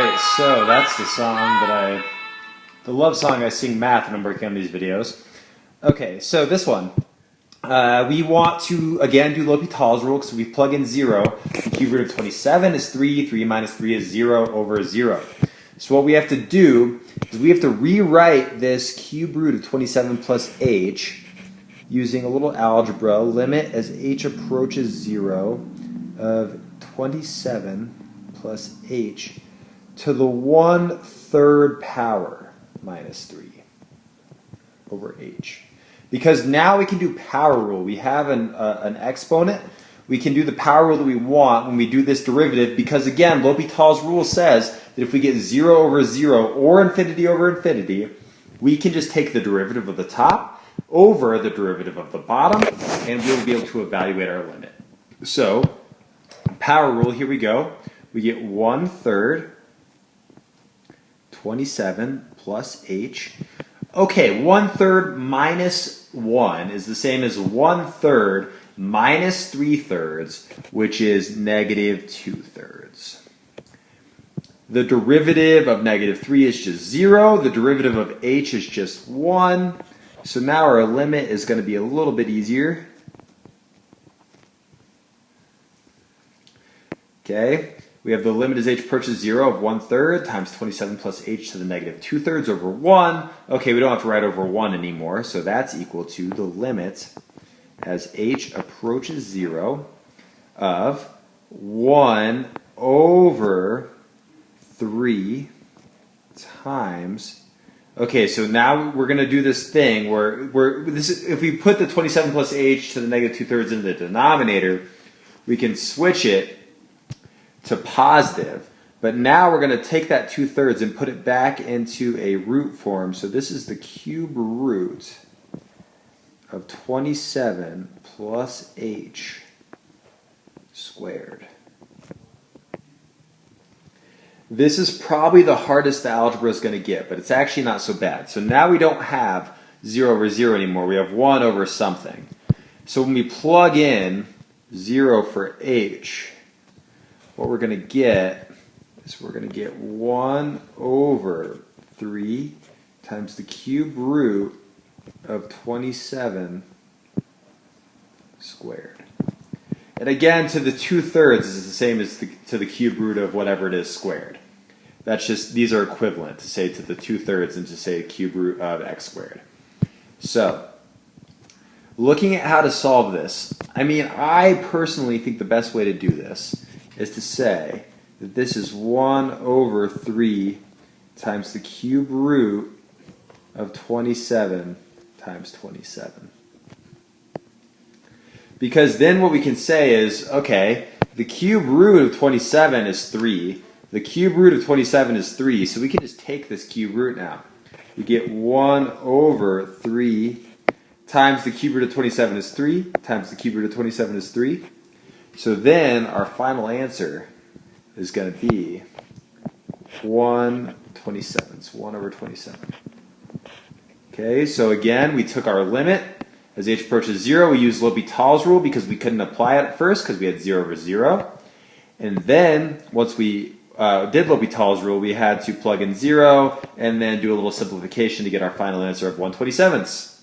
Alright, so that's the song the love song I sing math when I'm working on these videos. Okay, so this one. We want to, again, do L'Hopital's rule, so we plug in 0. The cube root of 27 is 3. 3 minus 3 is 0 over 0. So what we have to do is we have to rewrite this cube root of 27 plus h using a little algebra. Limit as h approaches 0 of 27 plus h to the 1/3 power minus 3 over h. Because now we can do power rule. We have an exponent. We can do the power rule that we want when we do this derivative because, again, L'Hopital's rule says that if we get 0 over 0 or infinity over infinity, we can just take the derivative of the top over the derivative of the bottom, and we'll be able to evaluate our limit. So, power rule, here we go. We get 1/3 27 plus h. Okay, 1/3 minus 1 is the same as 1/3 minus 3/3, which is negative 2/3. The derivative of negative 3 is just 0. The derivative of h is just 1. So now our limit is going to be a little bit easier. Okay. We have the limit as h approaches 0 of 1/3 times 27 plus h to the negative 2/3 over 1. Okay, we don't have to write over 1 anymore, so that's equal to the limit as h approaches 0 of 1 over 3 times... Okay, so now we're going to do this thing where if we put the 27 plus h to the negative 2/3 in the denominator, we can switch it to positive, but now we're going to take that 2/3 and put it back into a root form. So this is the cube root of 27 plus h squared. This is probably the hardest the algebra is going to get, but it's actually not so bad. So now we don't have 0 over 0 anymore. We have 1 over something. So when we plug in 0 for h, what we're going to get is we're going to get 1 over 3 times the cube root of 27 squared. And again, to the 2/3 is the same as to the cube root of whatever it is squared. That's just, these are equivalent to say to the 2/3 and to say cube root of x squared. So, looking at how to solve this, I mean, I personally think the best way to do this is to say that this is 1 over 3 times the cube root of 27 times 27. Because then what we can say is, okay, the cube root of 27 is 3. The cube root of 27 is 3, so we can just take this cube root now. We get 1 over 3 times the cube root of 27 is 3, times the cube root of 27 is 3. So then our final answer is going to be 1/27. It's 1 over 27. Okay, so again, we took our limit. As h approaches 0, we used L'Hopital's rule because we couldn't apply it at first because we had 0 over 0. And then, once we did L'Hopital's rule, we had to plug in 0 and then do a little simplification to get our final answer of 1/27.